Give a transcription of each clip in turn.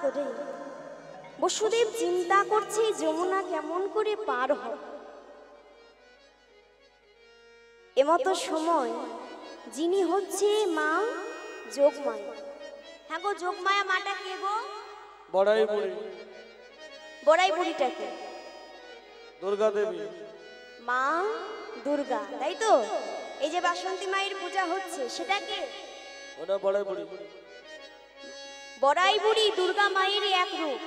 করে বসুদেব চিন্তা করছে যমুনা কেমন করে পার হয়। এমতো সময় যিনি হচ্ছে মা যোগমায়া। হ্যাঁ গো, যোগমায়া মাটা কে গো? বড়াই বুড়ি। বড়াই বুড়িটাকে দুর্গা দেবী, মা দুর্গা, তাই তো? এই যে বাসন্তী মায়ের পূজা হচ্ছে সেটা কে? ওটা বড়াই বুড়ি। বড়াই বুড়ি দুর্গা মায়ের এক রূপ।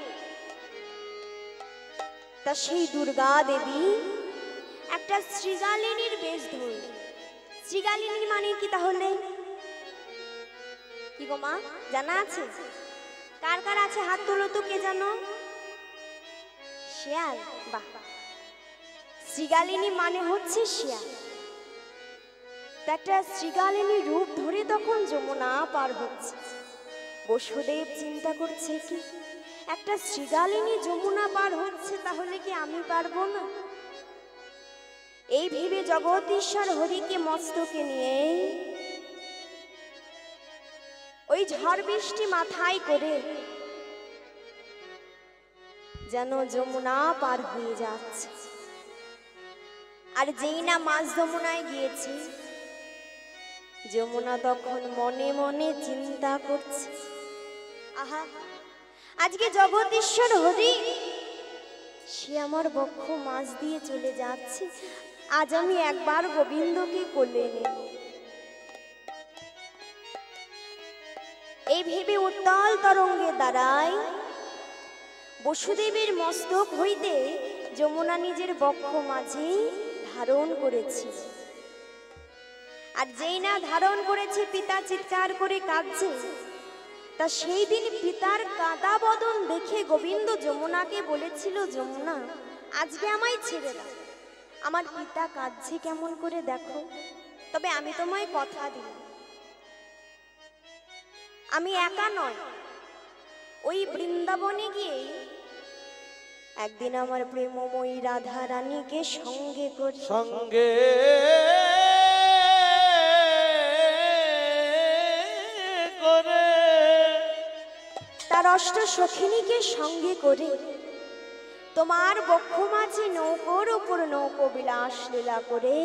তা সেই দুর্গা দেবী একটা শ্রীগালিনীর বেশ ধরল। শ্রীগালিনী মানে কি তাহলে? কি গো মা, জানা আছে? কার কার আছে হাত তোলো তো, কে জানো? শিয়াল। বাহ, শ্রীগালিনী মানে হচ্ছে শিয়াল। একটা শ্রীগালিনী রূপ ধরে তখন যমুনা পার হচ্ছে। বসুদেব চিন্তা করছে কি একটা শ্রীগালিনী যমুনা পার হচ্ছে, তাহলে কি আমি পারবো না? এই ভেবে জগদীশ্বর হরিকে মস্তকে নিয়ে ওই ঝড় বৃষ্টি মাথায় করে যেন যমুনা পার হয়ে যাচ্ছে। আর যেই না মাঝ যমুনায় গিয়েছে, যমুনা তখন মনে মনে চিন্তা করছে, আহা, আজকে জগদীশ্বর হরি সে আমার বক্ষ মাছ দিয়ে চলে যাচ্ছে, আজ আমি একবার গোবিন্দকে কোলে নেব। এই ভেবে উত্তাল তরঙ্গে দাঁড়ায় বসুদেবের মস্তক হইতে যমুনা নিজের বক্ষ মাঝে ধারণ করেছে। আর যেই না ধারণ করেছে, পিতা চিৎকার করে কাঁদছে। তা সেই দিন পিতার কাঁদা বদন দেখে গোবিন্দ যমুনাকে বলেছিল, যমুনা আজকে আমায় ছেড়ে দাও, আমার পিতা কাঁদছে কেমন করে দেখো। তবে আমি তোমায় কথা দিলাম, আমি একা নয়, ওই বৃন্দাবনে গিয়ে একদিন আমার প্রেমময়ী রাধা রানীকে সঙ্গে করে তার অষ্ট সখিনীকে সঙ্গে করে তোমার বক্ষ মাঝে নৌকোর উপর নৌকো বিলাস লীলা করে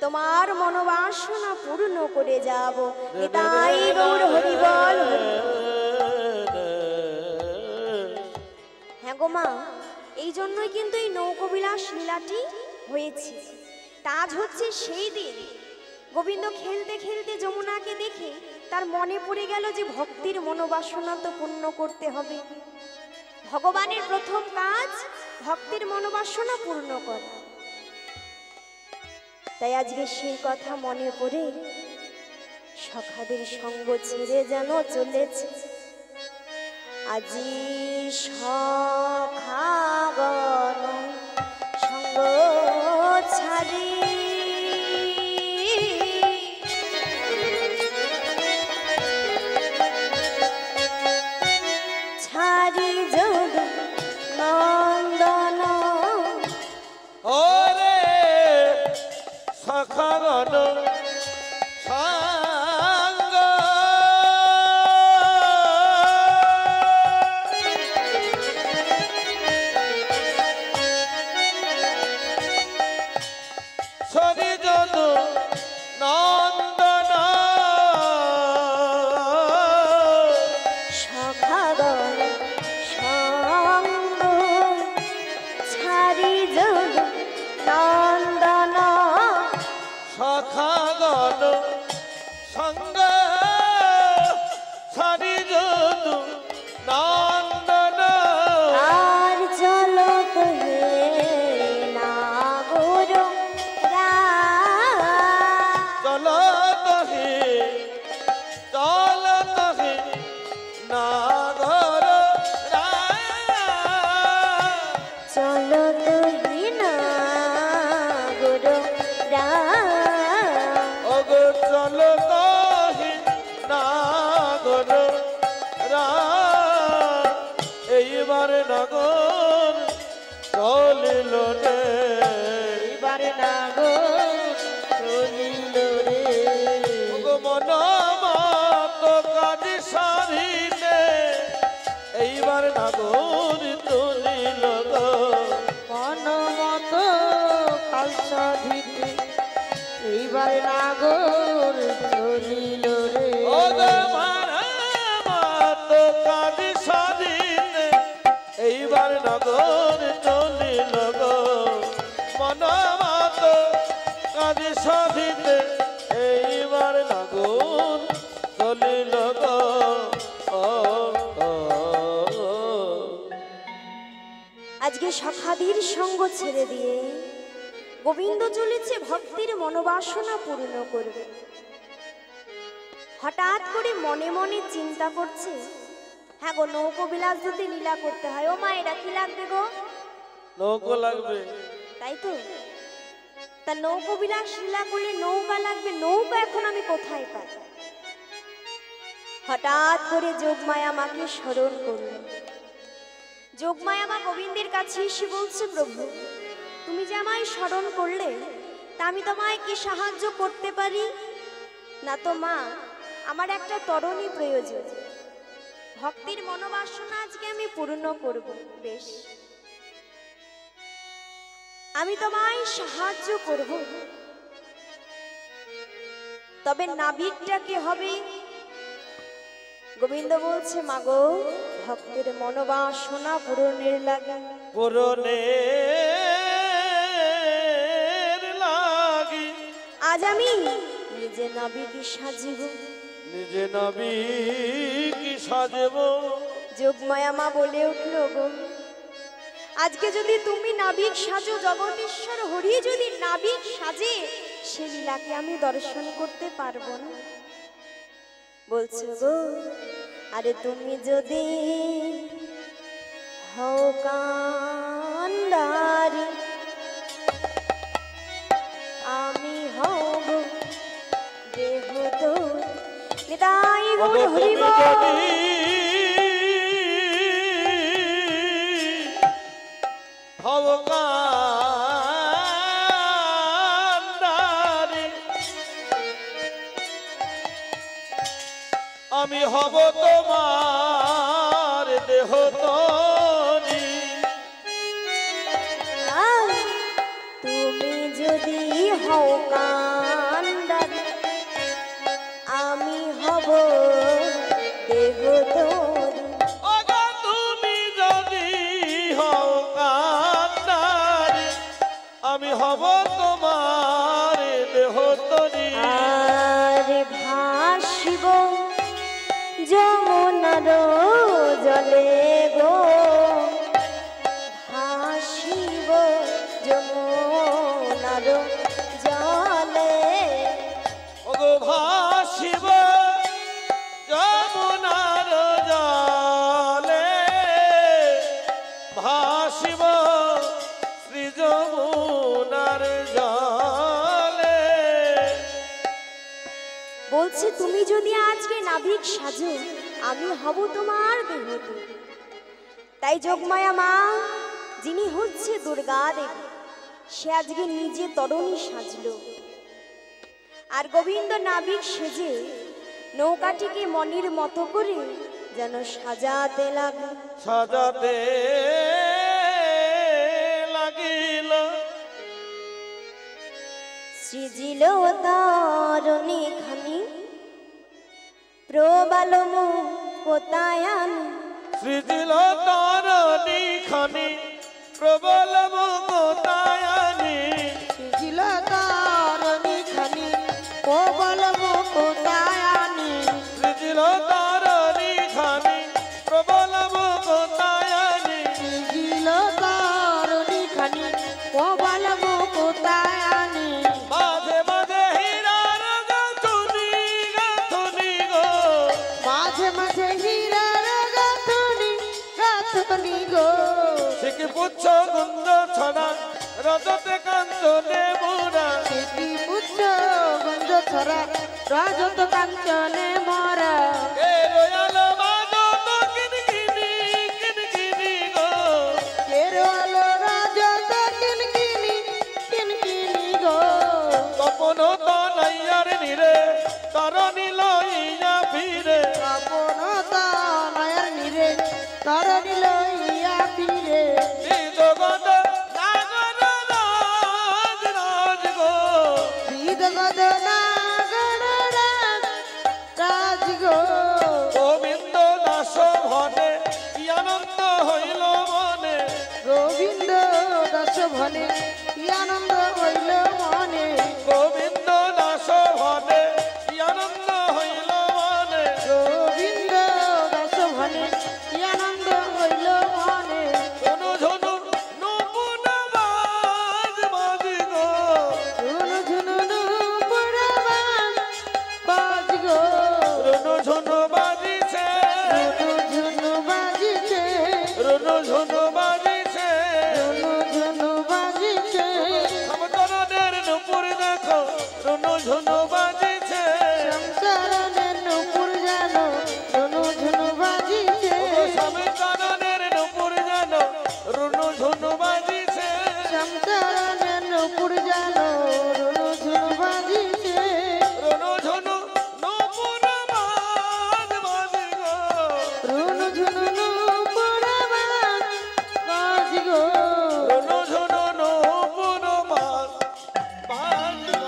তোমার মনোবাসনা পূর্ণ করে যাব। নিতাই গৌর হরি বল। হ্যাঁ গো মা, এই জন্যই কিন্তু এই নৌকো বিলাস লীলাটি হয়েছে। আজ হচ্ছে সেই দিন গোবিন্দ খেলতে খেলতে যমুনাকে দেখে তার মনে পড়ে গেল যে ভক্তির মনোবাসনা তো পূর্ণ করতে হবে। ভগবানের প্রথম কাজ ভক্তির মনোবাসনা পূর্ণ করা। তাই আজকে সেই কথা মনে পড়ে সখাদের সঙ্গ ছেড়ে যেন চলেছে। আজি সখাগণ সঙ্গ ছাড়ি ছাড়ি যোগ নন্দন। ওরে সখাগণ সঙ্গ সরি যদু নন্দন। সখাগণ সঙ্গ ছাড়ি যোগ নন্দন। সখাগণ সঙ্গ ছাড়ি যদু নন্দন। আর চলো কহে না গুরু চলো তহে নাগর চলো তুই না গুরু ওগো চলো তহে নাগর এইবার নাগর চলিল রে। এবার না গো চলিল রে। ওগো মন মত কাজ সারি এইবার নাগর চলিল গো মনমত কাল সাধিতে এইবার নাগর চলিল রে। ও গো মারা মাত কাজে সাধিতে এইবার নাগর চলিল গো মন মাত কাজে সাধিতে এইবার নাগর চলিল গো আজকে সখাদির সঙ্গ ছেড়ে দিয়ে গোবিন্দ চলেছে ভক্তির মনোবাসনা পূর্ণ করবে। হঠাৎ করে মনে মনে চিন্তা করছে, হ্যাঁ গো নৌকো বিলাস যদি লীলা করতে হয়, ও মা এটা কি লাগবে গো? নৌকো লাগবে। তাই তো, তা নৌকো বিলাস লীলা করলে নৌকা লাগবে, নৌকা এখন আমি কোথায় পাই? হঠাৎ করে যোগমায়া মাকে স্মরণ করলেন। যোগমায়া মা গোবিন্দের কাছে এসে বলছে, প্রভু তুমি যে আমায় স্মরণ করলে, তা আমি তোমায় কি সাহায্য করতে পারি? না তো মা, আমার একটা তরণী প্রয়োজন, ভক্তির মনোবাসনা আজকে আমি পূর্ণ করব। বেশ, আমি তোমায় সাহায্য করব, তবে নাবিকটাকে হবে। গোবিন্দ বলছে, মাগো ভক্তের মনোবাসনা পূরণের লাগে, পূরণের লাগি আজ আমি নিজে নাবিক সাজিব। নিজে নাবিক সাজব। যোগমায়া মা বলে উঠল, গো আজকে যদি তুমি নাবিক সাজো, জগদীশ্বর হরি যদি নাবিক সাজে, সে লীলাকে আমি দর্শন করতে পারবো না। বলছো গো, আরে তুমি যদি হও কান্ডারি, আমি হব দেহ তো নিতাই গৌর হরি বল। আমি হব তোমার দেহ তরি। তুমি যদি হও কান্ডারি, আমি হব দেহ তোরি। ওগো তুমি যদি হও কান্ডারি, আমি হব তোমার দেহ তরি। আর ভাসিব যমুনার জলে গো, ভাসিব যমুনার জলে। ওগো ভাসিব যমুনার জলে, ভাসিব শ্রী যমুনার জলে। বলছে, তুমি যদি আজকে নাবিক সাজো, আমি হব তোমার দেহতী। তাই যোগমায়া মা, যিনি হচ্ছে দুর্গা দেবী, সে আজকে নিজে তরুণী সাজলো, আর গোবিন্দ নাবিক সেজে নৌকাটিকে মনের মতো করে যেন সাজাতে লাগলো। সাজাতে লাগিল সৃজিল তরুণী খানি, প্রবাল মুকোতায়ান। সৃজিল তরণী খানি, প্রবল মুকোতায়ানি। সৃজিল তরণী খানি, প্রবল মুকুতায়ানি। সৃজিল তরণী খানি, প্রবল মুকোতায়ানি। সৃজিল তরণী খানি, প্রবল মুকুতায়ানি। মাঝে মাঝে হীরার গাঁথুনি গাঁথুনি গো, মাঝে মাঝে হীরার গাঁথুনি গাঁথুনি গো। শিখি পুচ্ছ গুঞ্জ ছড়া, রজতে কাঞ্চনে মোরা। সেটি পুচ্ছ গঞ্জ ছড়া, রাজত কাঞ্চনে মরা। এ রয়াল মাদত কিনকিনি কিনকিনি গো, কেরল রাজত কিনকিনি কিনকিনি গো। তপন তনাইয়ার নিরে তরণী লইয়া ফিরে। আপন তনয়ের নিরে তরণী লইয়া ফিরে হৃদগত নাগর রাজ রাজ গো বিদগদ নাগর রাজ গো গোবিন্দ দাস ভনে কি আনন্দ হইল মনে গোবিন্দ দাস ভনে কি আনন্দ হইল মনে গোবিন্দ দাস ভনে কি আনন্দ হইল মনে গোবিন্দ দাস ভনে কি আনন্দ হইল মনে ঝনু ঝনু নূপুর বাজ বাজি গো ঝুনু ঝুনু নুপুরবান বাজ গো রুনু ঝুনু বাজিছে ঝুনু ঝুনু বাজিছে রুনু ঝুনু বাজিছে ঝুনু ঝুনু বাজিছে সমতরণের নূপুর দেখো রুনু ঝুনু বাজিছে সংসারনের নুপুর জানো ঝুনু ঝুনু বাজিছে সমতরণের নূপুর জানো রুনু ঝুনু বাজিছে সংসারনের নুপুর জানো ঝুনু ঝুনু বাজিছে রুনু ঝুনু নূপুর বাজ বাজি গো ঝুনু ঝুনু নুপুরবান বাজ গো রুনু ঝুনু নূপুর বাজ বাজি গো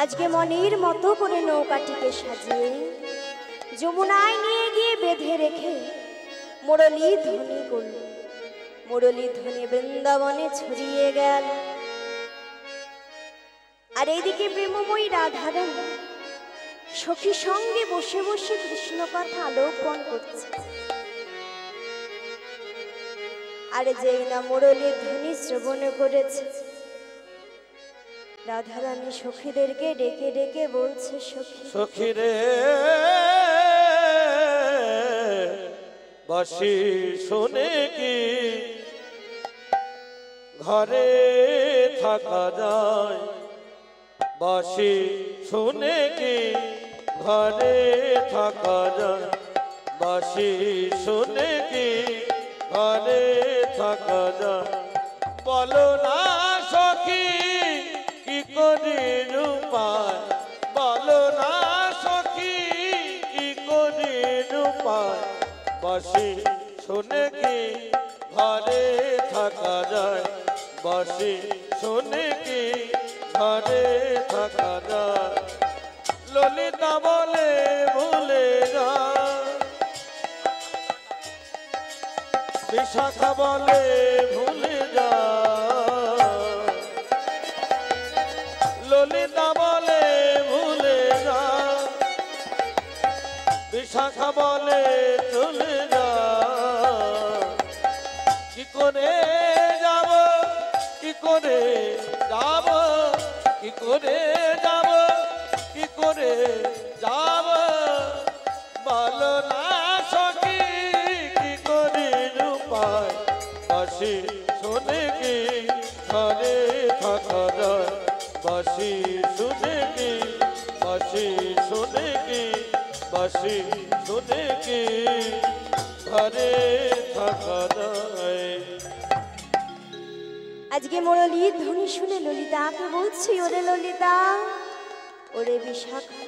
আজকে মনের মতো করে নৌকাটিকে সাজিয়ে যমুনায় নিয়ে গিয়ে বেঁধে রেখে মুরলী ধ্বনি করল। মুরলী ধ্বনি বৃন্দাবনে ছড়িয়ে গেল। আর এইদিকে প্রেমময়ী রাধারানী সখী সঙ্গে বসে বসে কৃষ্ণ কথা আলোকন করছে। আর যেই না মুরলীর ধ্বনি শ্রবণ করেছে, রাধারানী সখীদেরকে ডেকে ডেকে বলছে, সখী সখী রে বাসি শুনে কি ঘরে থাকা যায় বাসি শুনে কি ঘরে থাকা যায় বাসি শুনে কি ঘরে থাকা যায় বলো না সখী কি করি রূপায় বলো না সখী কি করি রূপায় বাসি শুনে কি ঘরে থাকা যায় বাসি শুনে কি ঘরে থাকা যায় ললিতা বলে ভুলে যা বিশাখা বলে ভুলে যা ললিতা বলে ভুলে যা বিশাখা বলে চলে যা কি করে যাব কি করে যাব কি করে যাব কি করে যাব বলো না সখী কি করে রূপায় বাসি শুনে কি ঘরে থাকা যায় বাসি শুনে কি বাসি শুনে কি বাসি শুনে কি ঘরে থাকা যায় আজকে মুরলীর ধ্বনি শুনে ললিতাকে বলছি, ওরে ললিতা, ওরে বিশাখা,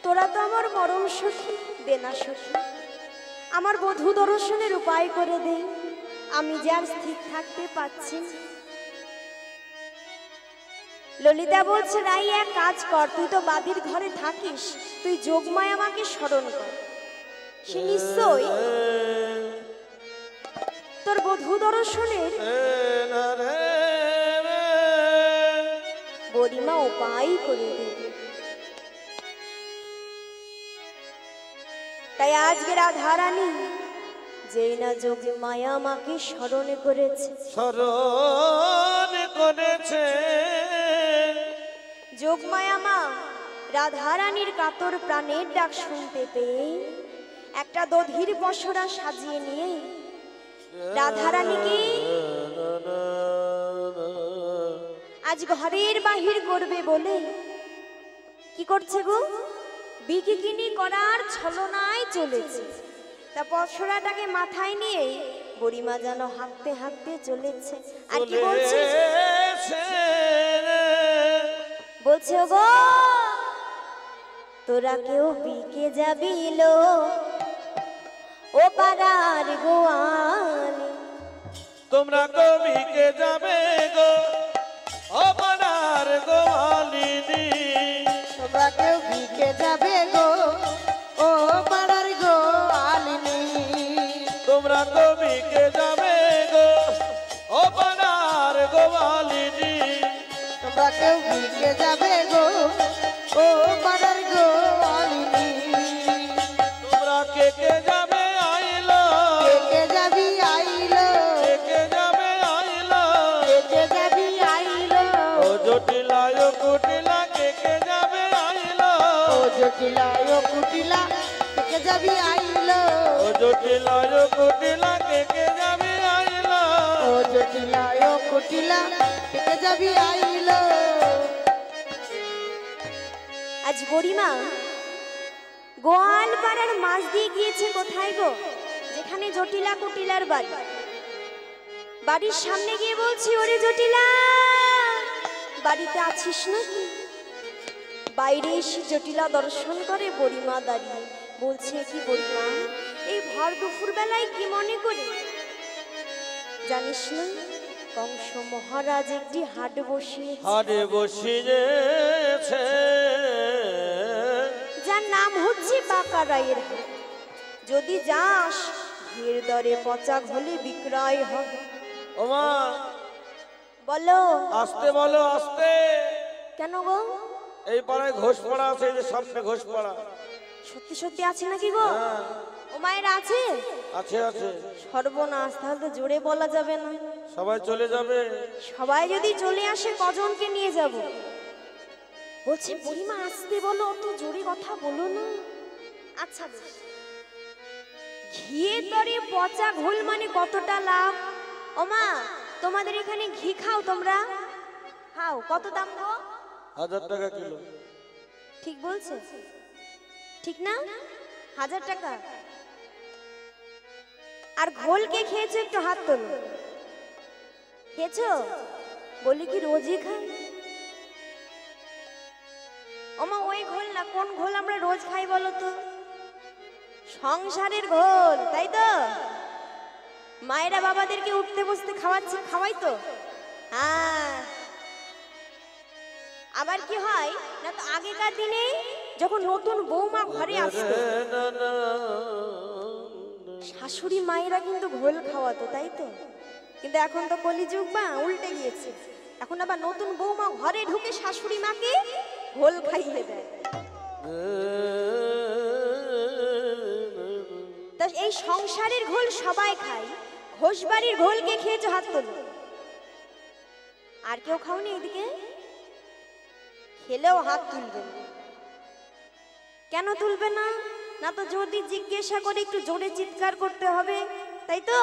তোরা তো আমার মরম সখী, দেনা সখী, আমার বধূ দর্শনের উপায় করে দে, আমি যে আর স্থির থাকতে পাচ্ছি না। ললিতা বলছে, রাই এক কাজ কর, তুই তো বাদির ঘরে থাকিস, তুই যোগমায় আমাকে স্মরণ কর, সে নিশ্চয়ই তোর বধূ দর্শনের গরিমা উপায় করে দেবে। তাই আজকে রাধারানী যেই না যোগে মায়া আমাকে স্মরণ করেছে, স্মরণ করেছে যোগমায়া মা রাধারানীর কাতর প্রাণের ডাক শুনতে পেয়ে একটা দধির পসরা সাজিয়ে নিয়ে রাধারানীকে আজ ঘরের বাহির করবে বলে কি করছে গো, বিকিকিনি করার ছলনায় চলেছে। তা পসরাটাকে মাথায় নিয়ে বুড়িমা যেন হাঁটতে হাঁটতে চলেছে। আর কি বলছে, বলছে গো, তোরা কেউ বিকে যাবি লো, ও পাড়ার গোয়ালি। তোমরা কবিকে যাবে গো ও পাড়ার গোয়ালিনী। তোমরা কেউ ভিকে যাবে গো ও পাড়ার গোয়ালিনী। তোমরা কবিকে যাবে গো ও পাড়ার গোয়ালিনী। তোমরা কেউ ভিকে যাবে গো ও পাড়ার গোয়ালিনী। তোমরা কে যাবে আইলো, কে যাবি আইলো, কে যাবে আইলো। কে যাবি আইলো, ও জটিলা ও কুটিলা কে যাবে আইলো। ও জটিলা ও কুটিলা কে যাবি আইলো, ও জটিলা ও কুটিলা কে যাবে আইলো। ও জটিলা ও কুটিলা কে যাবি আইলো। আজ বুড়িমা গোয়াল পাড়ার মাছ দিয়ে গিয়েছে কোথায় গো? যেখানে জটিলা কুটিলার বাড়ি। বাড়ির সামনে গিয়ে বলছি, ওরে জটিলা, বাড়িতে আছিস নাকি? বাইরে এসে জটিলা দর্শন করে বুড়িমা দাঁড়িয়ে। বলছে, কি বুড়িমা, এই ভর দুপুর বেলায় কি মনে করে? জানিস না, কংস মহারাজ একটি হাট বসিয়েছে, হাটে বসিয়েছে, যার নাম হচ্ছে বাঁকা রায়ের হাট। যদি যাস, ঘিয়ের দরে পচা ঘলে বিক্রয় হবে। ওমা বলো। আসতে বলো, আসতে। কেন গো? এই পাড়ায় ঘোষ পাড়া আছে, এই যে সামনে ঘোষ পাড়া। সত্যি সত্যি আছে নাকি গো? হ্যাঁ, ও মায়ের আছে? আছে আছে। সর্বনাশ, তাহলে তো জোরে বলা যাবে না। সবাই চলে যাবে। সবাই যদি চলে আসে, কজনকে নিয়ে যাব? বলছে, বুড়িমা আসতে বলো, অত জোরে কথা বলো না। আচ্ছা বেশ। ঘিয়ের দরে পচা ঘোল মানে কতটা লাভ? ও মা, তোমাদের এখানে ঘি খাও তোমরা? খাও। কত দাম গো? 1000 টাকা কিলো। ঠিক বলছে, ঠিক না? 1000 টাকা। আর ঘোলকে খেয়েছো? একটু হাত তোলো। খেয়েছো? বলি কি রোজই খাই? ওমা, ওই ঘোল না, কোন ঘোল আমরা রোজ খাই বলো তো? সংসারের ঘোল, তাই তো? মায়েরা বাবাদেরকে উঠতে বসতে খাওয়াচ্ছে, খাওয়াই তো? হ্যাঁ। আবার কি হয় না, তো আগেকার দিনে যখন নতুন বৌমা ঘরে আসতো, শাশুড়ি মায়েরা কিন্তু ঘোল খাওয়াতো, তাই তো? কিন্তু এখন তো কলিযুগ, বা উল্টে গিয়েছে। এখন আবার নতুন বৌমা ঘরে ঢুকে শাশুড়ি মাকে ঘোল খাইয়ে দেয়। তা এই সংসারের ঘোল সবাই খায়, ঘোষ বাড়ির ঘোলকে খেয়েছো? হাত তোলো। আর কেউ খাওনি এদিকে? খেলেও হাত তুলবে না। কেন তুলবে না? না তো যদি জিজ্ঞাসা করে একটু জোরে চিৎকার করতে হবে, তাই তো?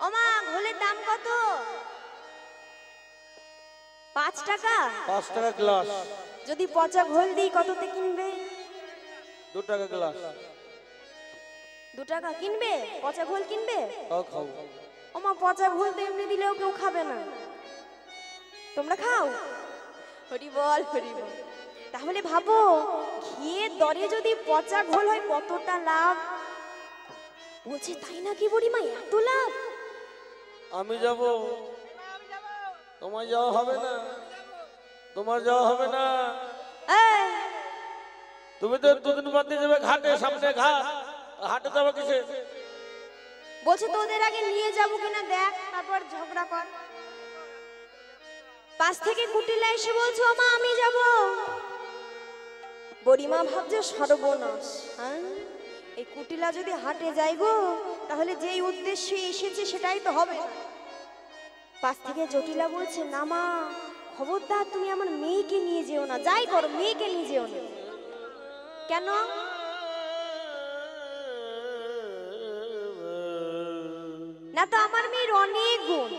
ওমা, ঘোলের দাম কত? 5 টাকা। 5 টাকা গ্লাস। যদি পচা ঘোল দিই, কততে কিনবে? 2 টাকা গ্লাস। 2 টাকা কিনবে? পচা ঘোল কিনবে? তাও খাও। ওমা, পচা ঘোল তো এমনি দিলেও কেউ খাবে না। তোমরা খাও? হরি বল, হরি বল। তাহলে ভাবো, ঘিয়ের দরে যদি পচা ঘোল হয়, কতটা লাভ। বলছে, তাই নাকি বুড়িমা, এত লাভ? আমি যাব। তোমার যাওয়া হবে না, তোমার যাওয়া হবে না। এই, তুমি তো 2 দিন বাদে যাবে ঘাটে, সামনে ঘাট। হাটে যাবো কিসে? বলছে তোদের আগে নিয়ে যাবো কিনা দেখ, তারপর ঝগড়া কর। পাশ থেকে কুটিলা এসে বলছে, ও মা, আমি যাব। বুড়িমা ভাবছে, সর্বনাশ। হ্যাঁ, এই কুটিলা যদি হাটে যাই গো, তাহলে যেই উদ্দেশ্যে এসেছে সেটাই তো হবে। পাশ থেকে জটিলা বলছে, না মা, খবরদার তুমি আমার মেয়েকে নিয়ে যেও না। যাই করো, মেয়েকে নিয়ে যেও না। কেন? না তো আমার মেয়ের অনেক গুণ,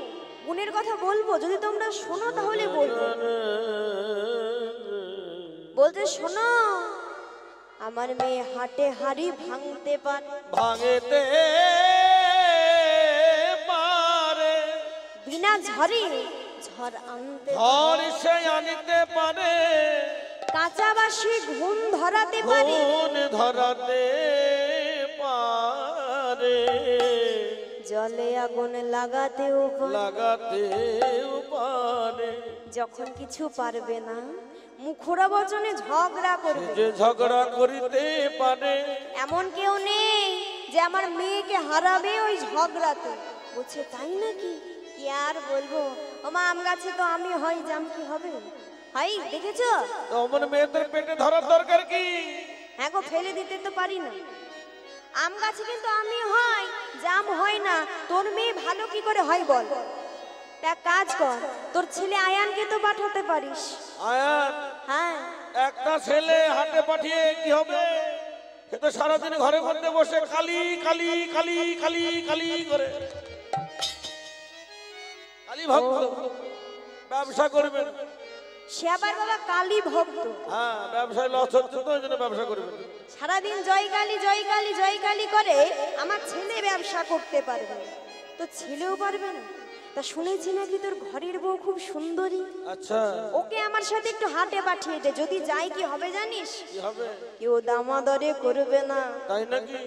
গুণের কথা বলবো, যদি তোমরা শোনো তাহলে বলবো। বলতে, শোনো, আমার মেয়ে হাটে হাড়ি ভাঙতে পারে। ভাঙতে পারে। বিনা ঝড়ে ঝড় আনতে ঝড় সে আনিতে পারে। কাঁচা বাঁশি ঘুম ধরাতে পারে। ঘুম ধরাতে পারে, জলে আগুন লাগাতেও পারে। লাগাতেও পারে। যখন কিছু পারবে না মুখরা বচনে ঝগড়া করবে। যে ঝগড়া করিতে পারে, এমন কেউ নেই যে আমার মেয়েকে হারাবে ওই ঝগড়াতে। বলছে তাই নাকি? কি আর বলবো, ওমা আম গাছে তো আমি হয়, জাম কি হবে? হাই দেখেছো? তো আমার মেয়েদের পেটে ধরার দরকার কি? হ্যাঁ গো, ফেলে দিতে তো পারি না। আম গাছে কিন্তু আমি হয়, জাম হয় না। তোর মেয়ে ভালো কি করে হয় বল? তা কাজ কর, তোর ছেলে আয়ানকে তো পাঠাতে পারিস। আয়ান, হ্যাঁ, একটা ছেলে হাটে পাঠিয়ে কি হবে? সে তো সারাদিন ঘরে মধ্যে বসে কালি কালি কালি কালি কালি করে, কালি ভক্ত, ব্যবসা করবেন। সে আবার বাবা কালী ভক্ত। হ্যাঁ, ব্যবসায় লস হচ্ছে তো ওই জন্য ব্যবসা করবেন। সারাদিন জয় কালী জয় কালী জয় কালী করে আমার ছেলে ব্যবসা করতে পারবে না। তো ছেলেও পারবে না। তা শুনেছি নাকি তোর ঘরের বউ খুব সুন্দরী। আচ্ছা, ওকে আমার সাথে একটু হাটে পাঠিয়ে দে। যদি যাই কি হবে জানিস? কি হবে? কেউ দামাদরে করবে না, তাই নাকি?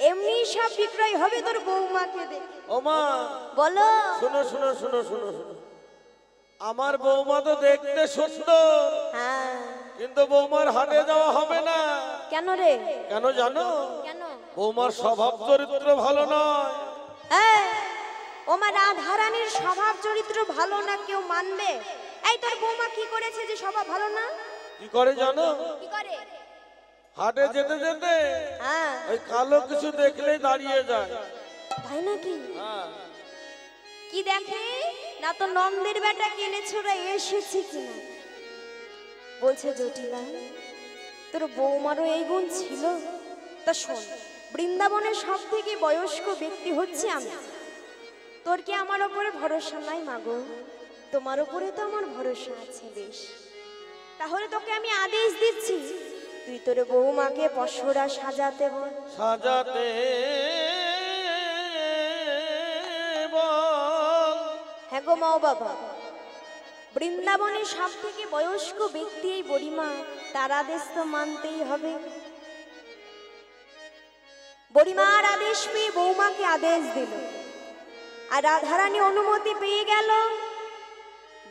এমনি সব বিক্রয় হবে তোর বৌমাকে দে। ও মা, বলো। শোনো শোনো শোনো শোনো শোনো, আমার বৌমা তো দেখতে সুন্দর, হ্যাঁ, কিন্তু বৌমার হাটে যাওয়া হবে না। কেন রে? কেন জানো? কেন? বৌমার স্বভাব চরিত্র ভালো নয়। এই, ওমা রাধারানীর স্বভাব চরিত্র ভালো না কেউ মানবে? এই তোর বৌমা কি করেছে যে স্বভাব ভালো না? কি করে জানো? কি করে? হাটে যেতে যেতে হ্যাঁ, ওই কালো কিছু দেখলেই দাঁড়িয়ে যায়। তাই নাকি? হ্যাঁ, কি দেখে না তো নন্দের বেটা কিনেছোরা এসেছে কিনা। বলছে জটিলা, তোর বৌমারও এই গুণ ছিল? তা শোন, বৃন্দাবনের সব থেকে বয়স্ক ব্যক্তি হচ্ছে আমি। তোর কি আমার ওপরে ভরসা নাই মাগো? তোমার ওপরে তো আমার ভরসা আছে। বেশ, তাহলে তোকে আমি আদেশ দিচ্ছি, তুই তোর বৌমাকে পশরা সাজাতে বল। সাজাতে বল। হ্যাঁ গো মাও বাবা, বৃন্দাবনের সব থেকে বয়স্ক ব্যক্তি এই বুড়িমা, তার আদেশ তো মানতেই হবে। বুড়িমার আদেশ পেয়ে বৌমাকে আদেশ দিল, আর রাধারানী অনুমতি পেয়ে গেল।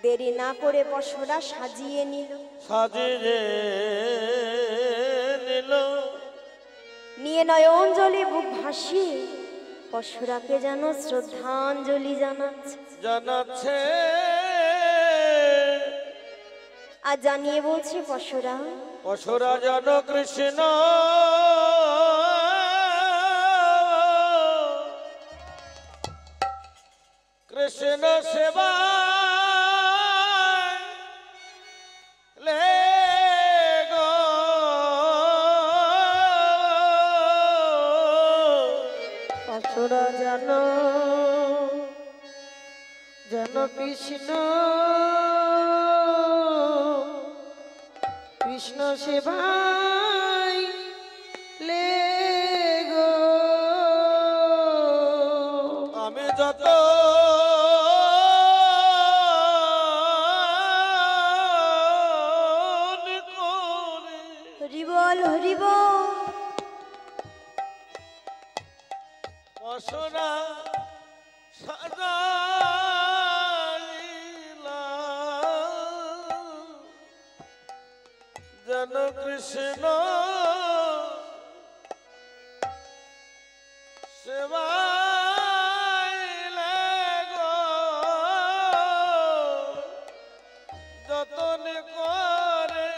দেরি না করে পশরা সাজিয়ে নিল। সাজিয়ে নিল। নিয়ে নয়ন জলে বুক ভাসিয়ে পশরাকে যেন শ্রদ্ধাঞ্জলি জানাচ্ছে। জানাচ্ছে আর জানিয়ে বলছে, পশরা পশরা যেন কৃষ্ণ কৃষ্ণ সেবা পশুরা যেন যেন কৃষ্ণ কৃষ্ণ সেবাই লেগো। আমি যত হরিবল হরিবল। পশরা সাজাইলাম যেন কৃষ্ণ সেবাইলে গো, যতন করে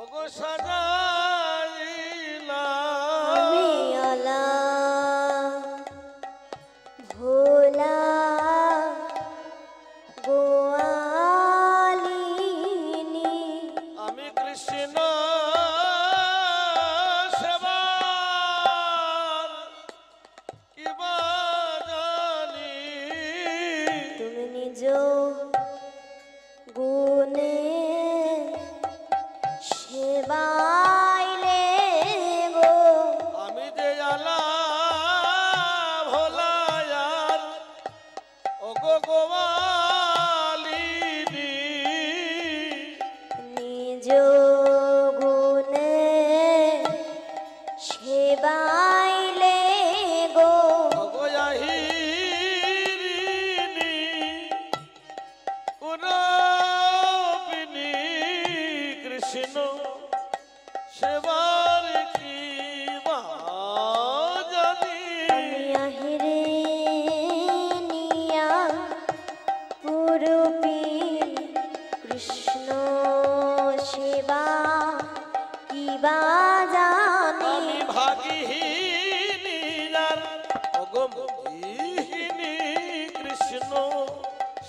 ওগো সাজাইলাম। আমি আলা ভোলা গোয়ালিনী। আমি কৃষ্ণ সেবার কিবা জানি। তুমি নিজ গুণে সেবাইলে গো। আমি যে আলা ভোলায়ার ওগো গোয়ালিনী। নিজ গুণে সেবা কৃষ্ণ সেবার কি বা জানি আমি আহিরে নিয়া পুরুপি কৃষ্ণ সেবা কিবা জানি আমি ভাগিহীনি যার অগমহিনী কৃষ্ণ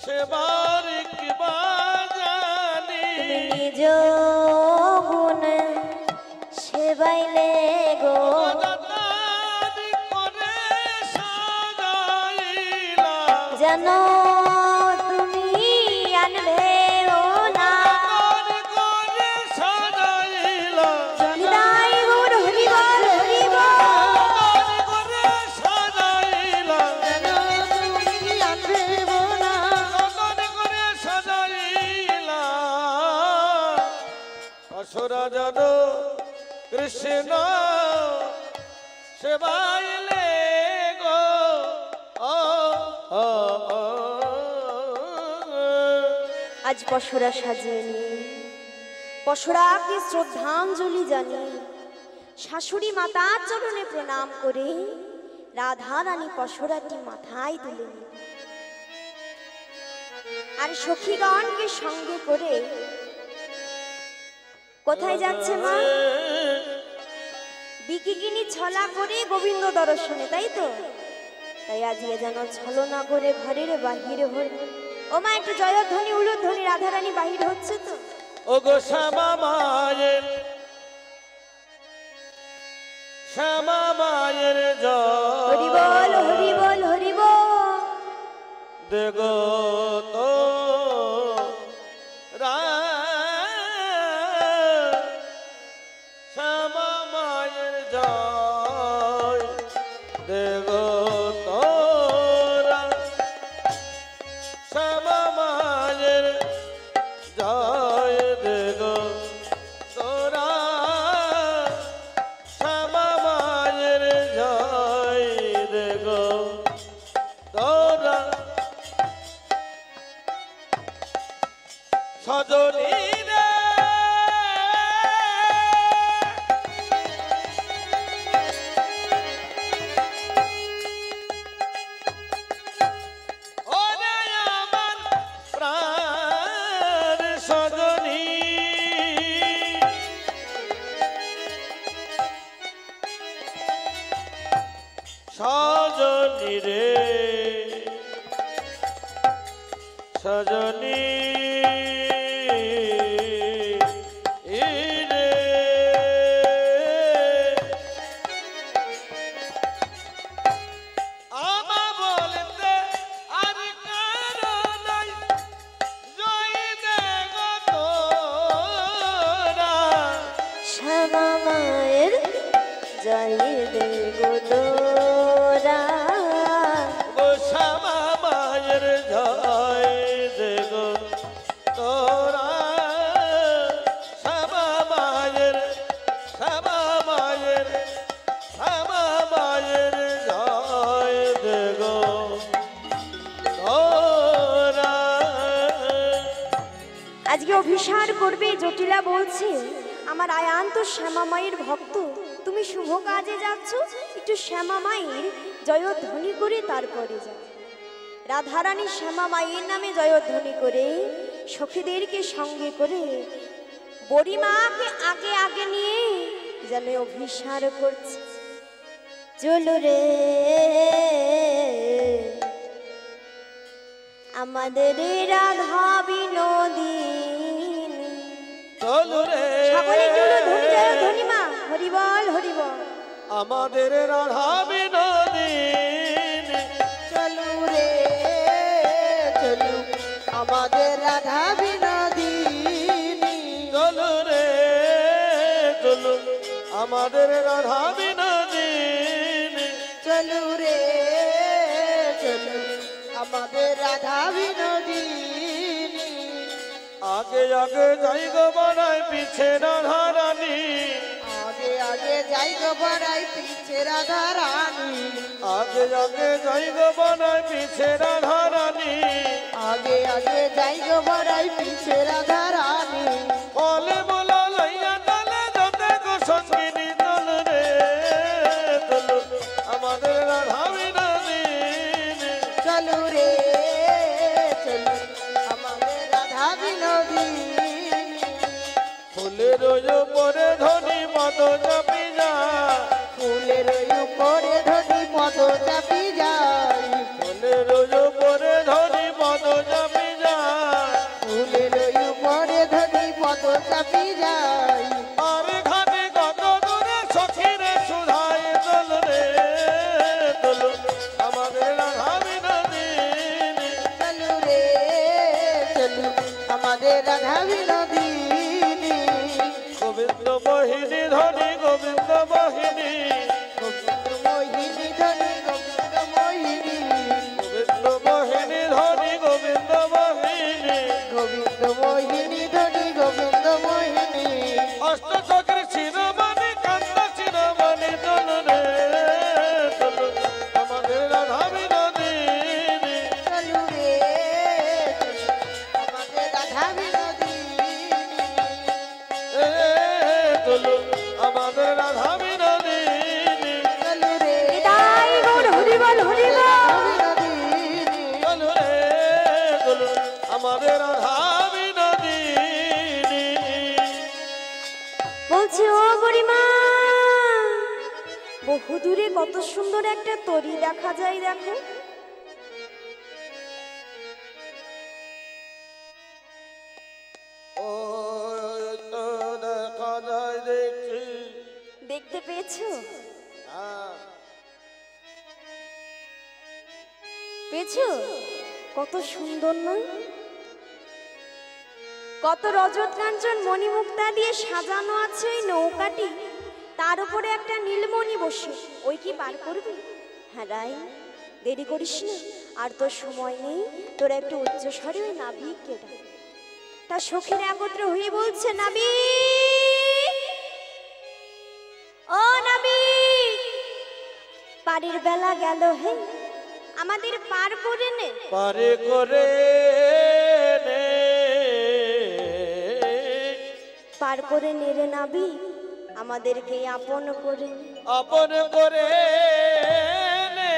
সেবার কি বা জানি তুমি নিজ গুণ সেবাইলে গো অবদান করে সাজাইলা যেন তুমি আনবে ও না করে সাজাইলা হৃদয় গৌর হরিবল হরিবল করে সাজাইলা যেন তুমি আনবে না করে সাজাইলা অসুরা জন কৃষ্ণ সেবাইলে গো ও ও ও। আজ পশুরা সাজিয়ে নিয়ে পশুরাকে শ্রদ্ধাঞ্জলি জানিয়ে শাশুড়ি মাতার চরণে প্রণাম করে রাধা রানী পশুরাটি মাথায় তুলে নিল আর সখীগণকে সঙ্গে করে কোথায় যাচ্ছে মা? বিকিকিনি ছলা করে গোবিন্দ দর্শনে, তাই তো? তাই আজকে যেন ছলনা করে ঘরের বাহির হল। ও মা, একটু জয়ধ্বনি উলুধ্বনি, রাধারানী বাহির হচ্ছে তো। ও গো শ্যামা মায়ের জয় হরি বল হরি বল হরি বল। দেগো তো শ্যামা মায়ের জয় দেগো তোরা শ্যামা মায়ের জয় দেগো তোরা শ্যামা মায়ের জয় দেগো তোরা সজনী রে ওরে আমার প্রাণ সজনী সজনী রে সজনী রে আমা বলতে আর কারো নাই জয় দেগো তোরা শ্যামা মায়ের জয় দে গো তোরা। ও শ্যামা মায়ের জয় দেগো তোরা শ্যামা মায়ের জয় দেগো তোরা। আজকে অভিসার করবে জটিলা বলছে, আমার আয়ান তো শ্যামা মায়ের ভক্ত, তুমি শুভ কাজে যাচ্ছ, একটু শ্যামা মায়ের জয়ধ্বনি করে তারপরে যাও। রাধারানী শ্যামা মায়ের নামে জয়ধ্বনি করে সখীদেরকে সঙ্গে করে বড়িমাকে আগে আগে নিয়ে যেন অভিসার করছে। চলো রে আমাদের রাধা বিনোদিনী। চলো রে সকলে চলো ধনী জয় ধনী মা, হরি বল হরি বল। আমাদের রাধা বিনোদিনী চলু রে চলু আমাদের রাধা বিনোদিনী চলো রে চলো আমাদের রাধা বিনোদিনী চলু রে চলু আমাদের রাধা বিনোদিনী আগে আগে যাই গো বাড়াই পিছে রাধা রানী আগে আগে যাই গো বড়াই পিছে রাধা রানী আগে আগে যাই গো বাড়াই পিছে রাধা রানী আগে আগে যাই গো বড়াই পিছে রাধা রানী বলে বলা ওই উপরে ধনী মদ চাপি যায়, ফুলের ওই উপরে ধনী মদ চাপি যায়, ফুলের ওই উপরে ধনী মদ চাপি যায়, ফুলের ওই উপরে ধনী মদ চাপি যায়। আর ঘাটে কত দূরে সখীরে সুধাই দোল রে দোল, আমাদের রাধা বিনোদিনী। চলু রে চলু আমাদের রাধা বিনোদিনী, গোবিন্দ মোহিনী ধনী গোবিন্দ মোহিনী, গোবিন্দ মোহিনী ধনী গোবিন্দ মোহিনী, গোবিন্দ মোহিনী ধনী গোবিন্দ মোহিনী, গোবিন্দ মোহিনী ধনী গোবিন্দ মোহিনী। অষ্ট চক্রে শিরোমণি কান্দ শিরোমণি দোল রে দোল, আমাদের রাধা বিনোদিনী। চলু রে চলু আমাদের রাধা বিনোদিনী, এ দোল, আমাদের রাধা বিনোদিনী। চলু রে নিতাই গৌর হরি বল হরি বল। রাধা বিনোদিনী। দোল রে দোল, আমাদের রাধা বিনোদিনী। বলছে ও বুড়িমা, বহু দূরে কত সুন্দর একটা তরি দেখা যায়, দেখো। ওই তো দেখা যায় দেখছি। দেখতে পেয়েছো? হ্যাঁ, পেয়েছো? কত সুন্দর না? কত রজত কাঞ্চন মণিমুক্তা দিয়ে সাজানো আছে ওই নৌকাটি, তার উপরে একটা নীলমণি বসে। ওই কি পার করবি? হ্যাঁ রাই, দেরি করিস না, আর তোর সময় নেই। তোরা একটু উচ্চ স্বরে ওই নাবিককে ডাক। তা সখীরা একত্র হয়ে বলছে, নাবিক, ও নাবিক, পারের বেলা গেল, হে আমাদের পার করে নে। পারে করে নে, পার করে নে রে নাবিক, আমাদেরকে আপন করে নে। আপন করে নে।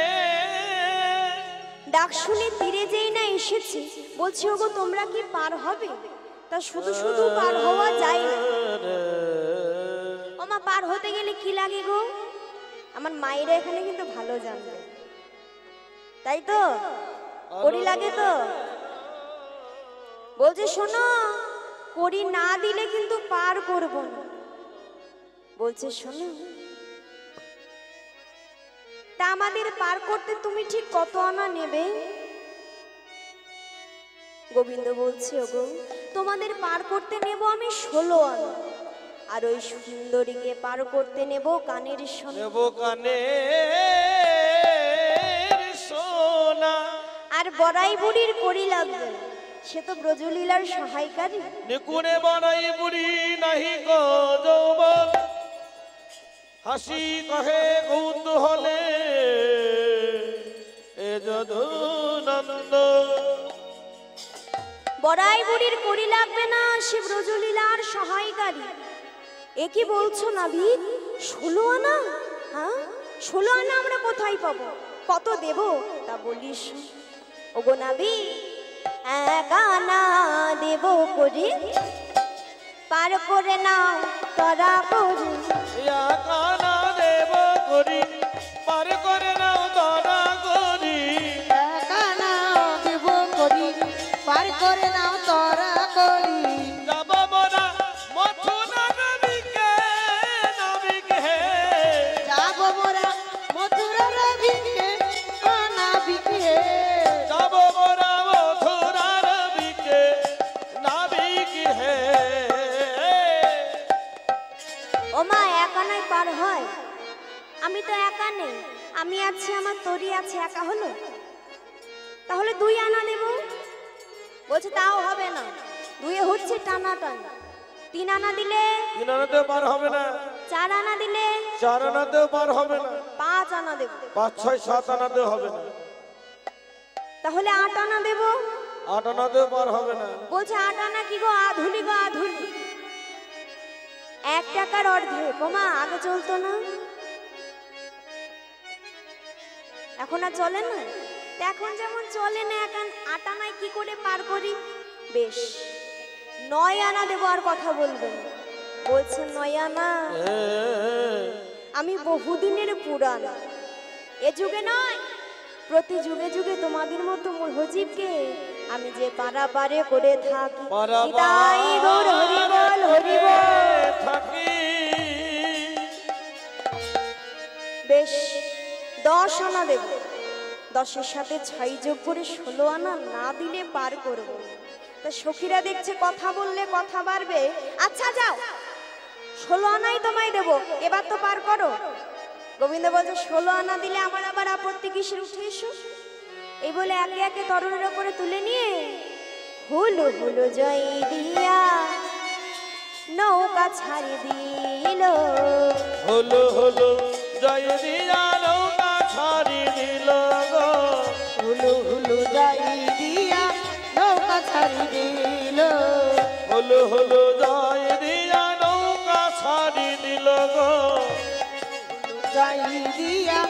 ডাক শুনে তীরে যেই না এসেছি, বলছি ওগো তোমরা কি পার হবে? তা শুধু শুধু পার হওয়া যায় না। ওমা, পার হতে গেলে কি লাগে গো? আমার মায়েরা এখানে কিন্তু ভালো জানবে, তাই তো? কড়ি লাগে তো? বলছে শোনো, কড়ি না দিলে কিন্তু পার করব না। বলছে শোনো, তা আমাদের পার করতে তুমি ঠিক কত আনা নেবে? গোবিন্দ বলছে, ওগো তোমাদের পার করতে নেব আমি 16 আনা, আর ওই সুন্দরীকে পার করতে নেব কানের সোনা। নেব কানে সোনা, আর বড়াই বুড়ির কড়ি লাগবে না, সে তো ব্রজলীলার সহায়কারী। নিকুণে বানাই বুড়ি নাহি গো যৌবন, হাসি কহে কৌতূহলে এ যদু নন্দ। বড়াই বুড়ির কড়ি লাগবে না, সে ব্রজলীলার সহায়কারী। এ কি বলছো নাবিক? 16 আনা? হ্যাঁ, 16 আনা আমরা কোথায় পাবো? কত দেব তা বলিস? ওগো নাবিক, 1 আনা দেব করি, পার করে নাও তরা করি। ইয়া কানা দেব করি, পার করে নাও ধরা করি। কানা দেব করি, পার করে নাও তরা করি। যাব মোরা মথুরা নবীকে, নবীকে হে। যাব মোরা মথুরার ভিকে, নাবিকে। যাব মোরা মথুরা নবীকে, নবীকে হে। ও মা, 1 আনায় পার হয়? আমি তো একা নেই, আমি আছি, আমার তরি আছে, একা হলো? তাহলে 2 আনা দেব। বলছে তাও হবে না, 2 হচ্ছে টানা টানা। 3 আনা দিলে, 3 আনাতেও পার হবে না, 4 আনা দিলে, 4 আনাতেও পার হবে না, 5 আনা দেব। 5, 6, 7 আনাতেও হবে না, তাহলে 8 আনা দেব। 8 আনাতেও পার হবে না। বলছে 8 আনা কি গো, আধুলি গো আধুলি। 1 টাকার অর্ধেক। ওমা, আগে চলতো না, এখন আর চলে না। তা এখন যেমন চলে না, এখন 8 আনায় কি করে পার করি? বেশ, 9 আনা দেবো, আর কথা বলবেন। বলছে নয়ানা আমি বহুদিনের পুরানা, এ যুগে নয় প্রতি যুগে যুগে তোমাদের মতো মূর্হজীবকে আমি যে পারাপারে করে থাকি। তাই গৌর হরিবল হরিবল থাকি। বেশ 10 আনা দেব, 10-এর সাথে 6 যোগ করে 16 আনা না দিলে পার করব। তা সখীরা দেখছে কথা বললে কথা বাড়বে, আচ্ছা যাও 16 আনাই তোমায় দেব, এবার তো পার করো। গোবিন্দ বলছে 16 আনা দিলে আমার আবার আপত্তি কিসের, উঠে এসো। এই বলে একে একে তরুণের ওপরে তুলে নিয়ে হুলু হুলু জয় দিয়া নৌকা ছাড়ি দিল। হলো হলো জয় দিয়া নৌকা ছাড়ি দিল গো। হুলু হুলু যাই দিয়া নৌকা ছাড়ি দিল। হলো হলো জয় দিয়া নৌকা ছাড়ি দিল গো। যাই দিয়া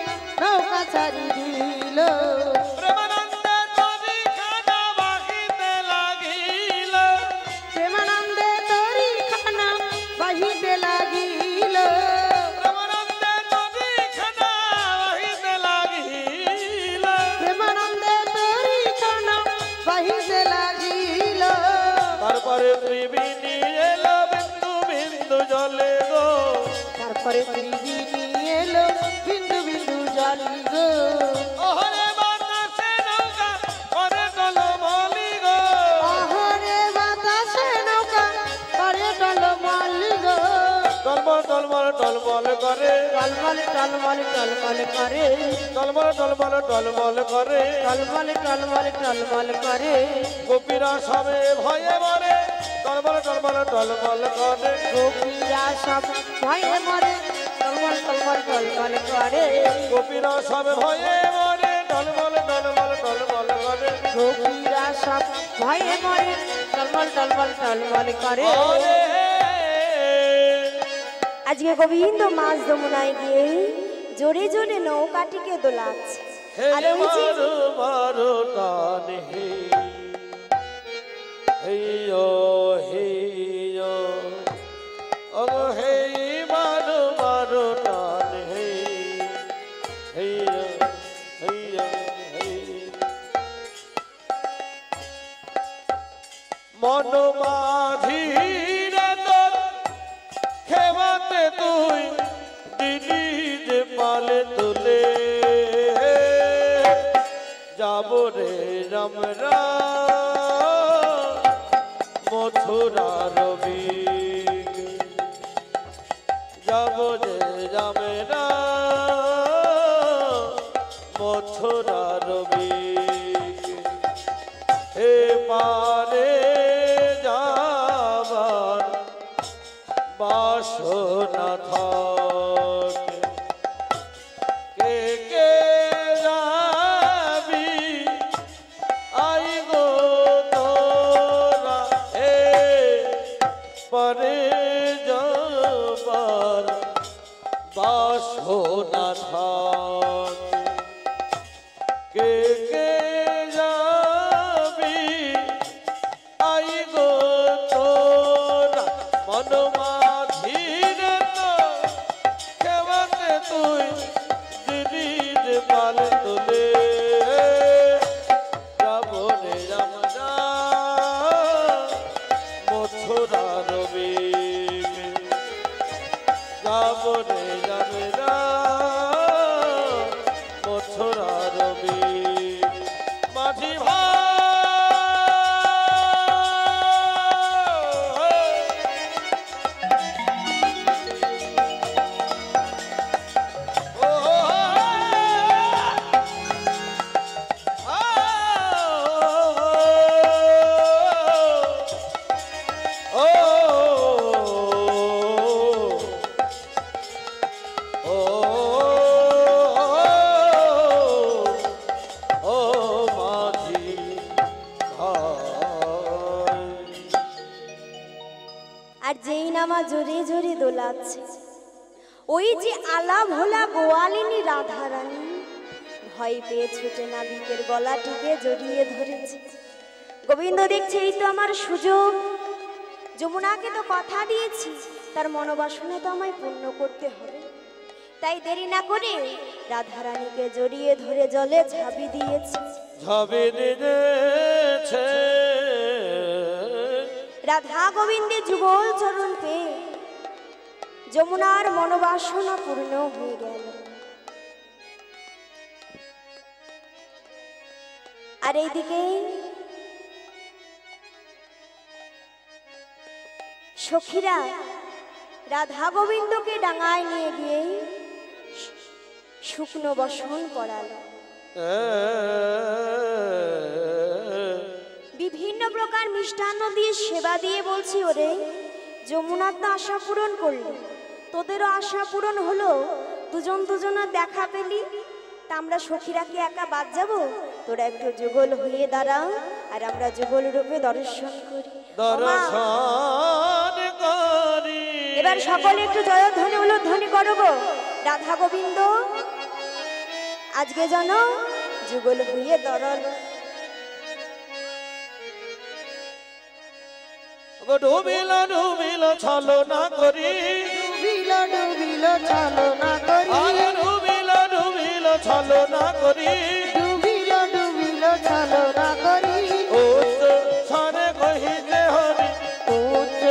নৌকা ছাড়ি দিল। প্রেমানন্দে তরি খানা বাহিতে লাগিল। প্রেমানন্দে তরি খানা বাহিতে লাগিল। প্রেমানন্দে তরি খানা বাহিতে লাগিল। প্রেমানন্দে তরি খানা বাহিতে লাগিল। তারপরে ত্রিবেণী এলো বিন্দু বিন্দু জলে গো। তারপরে ত্রিবেণী এলো বিন্দু বিন্দু জল গো। ওহরে বাতাসে নৌকা করে টলমলি গো। অহরে বাতাসে নৌকা করে টলমল গো। টলমল টলমল টলমল করে। টলমল টলমল টলমল করে। টলমল টলমল টলমল করে। টলমল টলমল টলমল করে। গোপীরা সবে ভয়ে মরে। টলমল টলমল টলমল করে। গোপীরা সব ভয়ে মরে। টলমল টলমল টলমল করে। গোপীরা সবে ভয়ে মরে। টলমল টলমল টলমল করে। গোপীরা সব ভয়ে মরে। টলমল টলমল টলমল করে। ওরে আজকে গোবিন্দ মাছ যমুনায় গিয়ে জোরে জোরে নৌকাটিকে দোলাচ্ছে। হে আর ওই যে মারো মারো টান হে। হেইয়ো হেইয়ো ওগো হে মারো মারো টান হে। হেইয়ো হেইয়ো হে। মন মাঝিরে তোর খেবাতে তুই দিলি যে পালে তুলে। যাব রে রামরা মথুরা রবি। যাব যে রামরা মথুরা রবি। হে পারে যাবার বাসনা থাকে। কে কে যাবি আই গো তোরা। হে পারে যাবার বাসনা থাকে। কে কে যাবি আই গো তোরা। মন মাঝিরে তো খেবাতে তুই দিদি যে পাল তুলে। যাব রে রামরা মথুরা রবি। যাব রে রামরা মথুরা রবি। মাঝি ভাই আর যেই নামা জোরে জোরে দোলাচ্ছে, ওই যে আলা ভোলা গোয়ালিনী রাধারানী ভয় পেয়ে ছুটে নাবিকের গলাটিকে জড়িয়ে ধরেছে। গোবিন্দ দেখছে এই তো আমার সুযোগ, যমুনাকে তো কথা দিয়েছি, তার মনোবাসনা তো আমায় পূর্ণ করতে হবে। তাই দেরি না করে রাধারানীকে জড়িয়ে ধরে জলে ঝাঁপি দিয়েছি। ঝাঁপি দিয়েছে রাধা গোবিন্দের যুগল চরণ পেয়ে যমুনার মনোবাসনা পূর্ণ হয়ে গেল। আর এইদিকে সখীরা রাধা গোবিন্দকে ডাঙায় নিয়ে গিয়ে শুকনো বসন করালো। বিভিন্ন প্রকার মিষ্টান্ন দিয়ে সেবা দিয়ে বলছি, ওরে যমুনার তো আশা পূরণ করলি, তোদেরও আশা পূরণ হলো, দুজন দুজনের দেখা পেলি, তা আমরা সখীরা কি একা বাদ যাব? তোরা একটু যুগল হয়ে দাঁড়া, আর আমরা যুগল রূপে দর্শন করি। এবার সকলে একটু জয়ধ্বনি উলধ্বনি করো গো। রাধা গোবিন্দ আজকে যেন যুগল হয়ে দরল। ডুবিল ডুবিল ছলো না করি, ডুবিল ডুবিল ছলো না করি, ডুবিল ডুবিল ছলো না করি, ডুবিল ডুবিল ছলো না করি। উচ্চ স্বরে কহিতে হরি, উচ্চ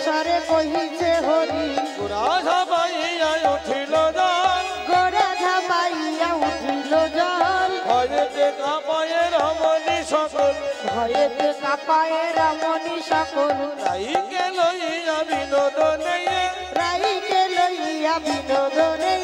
স্বরে কহিছে হরি। রাধা পাইয়া উঠিল জল, গোরা ঝাপাইয়া উঠিল জল। ভয়েতে কাঁপায়ে রমণী সকল, ভয়েতে কাঁপায়ে রমণী সকল। রাইকে লইয়া বিনোদনে, রাইকে লইয়া বিনোদনে,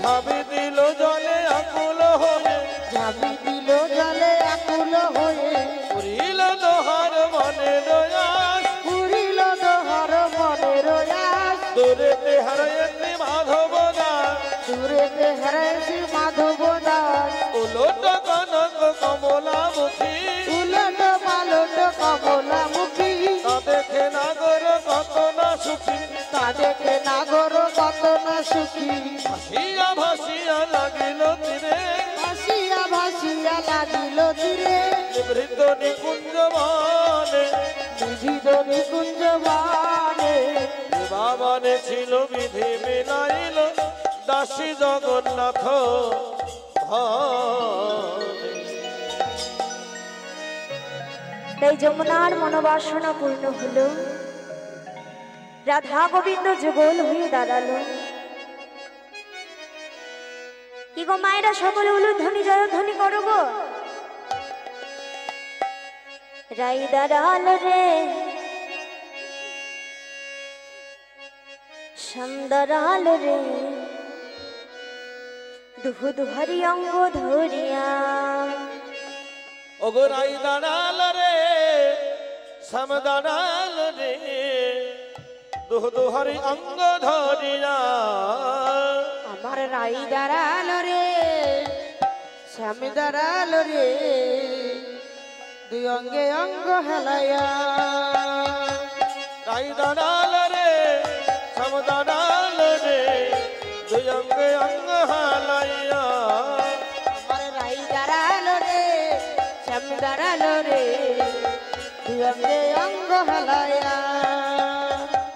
ঝাঁপি দিল জলে আকুল হয়ে, ঝাঁপি দিল জলে আকুল হয়ে। পুরিল দোহার মনে রয়াস, পুরিল দোহার মনের আস। দূরেতে হারাইতে মাধব দাস, দূরেতে হারাইছি মাধব দাস। উলট কনক কমলামুখী, উলট পালট কমলামুখী। তা দেখে নাগর কত না সুখী, তা দেখে নাগর কত না সুখী। ভাসিয়া ভাসিয়া লাগিল তীরে, ভাসিয়া ভাসিয়া লাগিল তীরে। নিভৃত নিকুঞ্জ বনে, নিভৃত নিকুঞ্জ বনে। বাবানে ছিল বিধি মিলাইল, দাসী জগন্নাথ ধনে। তাই যমুনার মনোবাসনা পূর্ণ হলো, রাধা গোবিন্দ যুগল হয়ে দাঁড়ালো। কি গো মায়েরা, সকলে উলুধ্বনি জয়ধ্বনি করো গো। রাই দাঁড়ালো রে, শ্যাম দাঁড়ালো রে, দুহু দুহারি অঙ্গ ধরিয়া। ওগরাই দাঁড়াল রে, শ্যাম দাঁড়াল রে, দুহ দুহারি অঙ্গ ধরিয়া। আমার রাই দাঁড়ালো রে, শ্যাম দাঁড়ালো রে, দুই অঙ্গে অঙ্গ হেলাইয়া। রাই দাঁড়াল রে, শ্যাম দাঁড়াল রে, দুই অঙ্গে অঙ্গ হালাইয়া। আমার রাই দাঁড়ালো রে, শ্যাম দাঁড়ালো রে, দুই অঙ্গে অঙ্গ হেলাইয়া।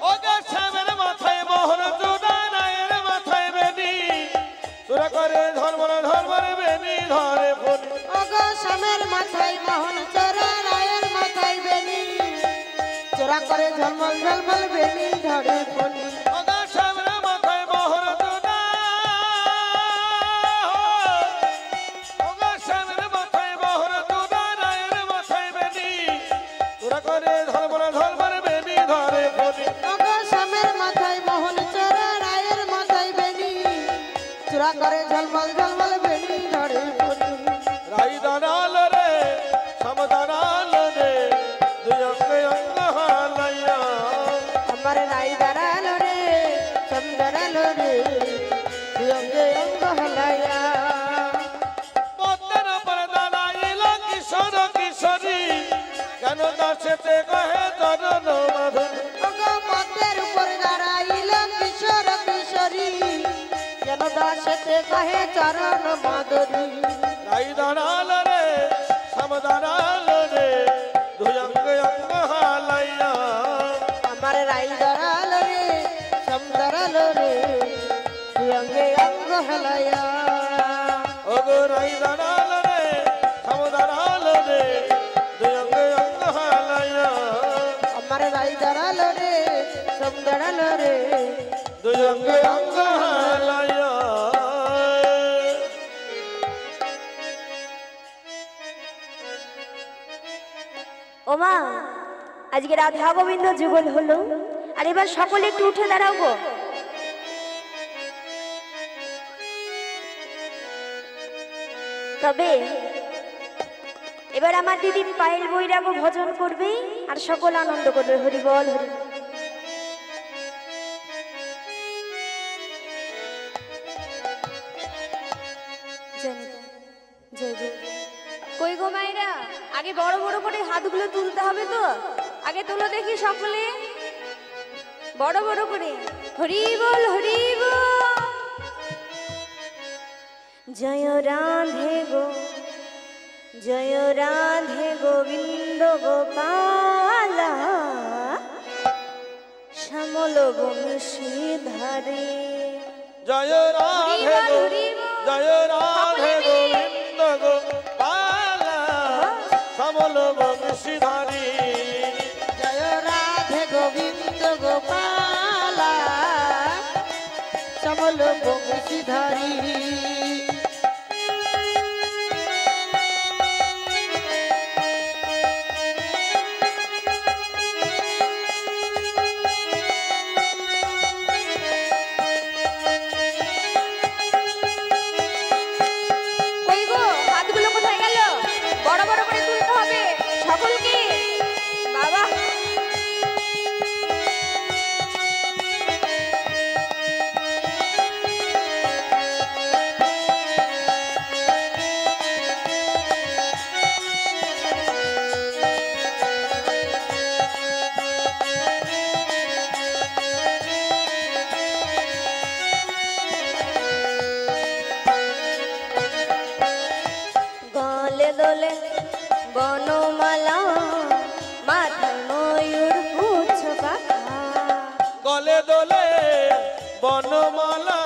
ওগো শ্যামের মাথায় মোহর চূড়া, রায়ের মাথায় বেনি, তোরা করে ধর্মর ধর্মর বেনি ধরে ফোন। ওগো শ্যামের মাথায় মোহন চোরা, রায়ের মাথায় বেনি, চোরা করে ঝলমল ঝলমল বেনি ধরে ফণি। ওগো শ্যামের মাথায় মোহর চূড়া, ওগো শ্যামের মাথায় মোহর চূড়া, রায়ের মাথায় বেনি, তোরা করে ধর্মর ধর্মর বেনি ধরে ফোন। ওগো শ্যামের মাথায় মোহন চোরা, রায়ের মাথায় বেনি, চোরা করে ঝলমল ঝলমল বেনি ধরে ফণি। রাই দাঁড়াল রে, শ্যাম দাঁড়াল রে, দুই অঙ্গে অঙ্গ হালাইয়া। আমার রাই দাঁড়ালো রে, শ্যাম দাঁড়ালো রে, দুই অঙ্গে অঙ্গ হেলাইয়া। পদ্মের উপর দাঁড়াইল কিশোর কিশোরী, কেন দাসেতে কহে চরণ মাধুরী। ওগো পদ্মের উপর দাঁড়াইল কিশোর কিশোরী, যেন দাসেতে কহে চরণ মাধুরী। রাই দাঁড়াল রে, শ্যাম দাঁড়াল রে, দুই অঙ্গে অঙ্গ হালাইয়া। আমার দাঁড়ালো রে দুই অঙ্গে অঙ্গ হেলাইয়া ওগো রাই দাঁড়ালো রে শ্যাম দাঁড়ালো রে দুই অঙ্গে অঙ্গ হালাইয়া আমার রাই দাঁড়ালো রে সব দাঁড়ালো রে দুই অঙ্গে অঙ্গ হালাইয়া ওমা আজকে রাধা গোবিন্দ যুগল হলো, আর এবার সকলে একটু উঠে দাঁড়াও গো। তবে এবার আমার দিদি পায়েল বৈরাগ ভজন করবে আর সকল আনন্দ করবে। হরি বল হরি বল। জানি তো, জয় জয়। কই গো মায়েরা, আগে বড় বড় করে হাতগুলো তুলতে হবে তো, আগে তুলো দেখি সকলে বড় বড় করে। হরি বল হরি বল। জয় রাধে গো জয় রাধে গোবিন্দ গোপাল শ্যামল বংশীধারে। জয় রাধে গো জয় রাধে গোবিন্দ গোপাল শ্যামল বংশীধারী। জয় রাধে গোবিন্দ গোপাল শ্যামল বংশীধারী। কই গো, হাতগুলো কোথায় গেল? বড় বড় করে তুলতে হবে সকলকে। বাবা গলে দোলে বনমালা মাথায় ময়ূর পুচ্ছ পাখা। গলে দোলে বনমালা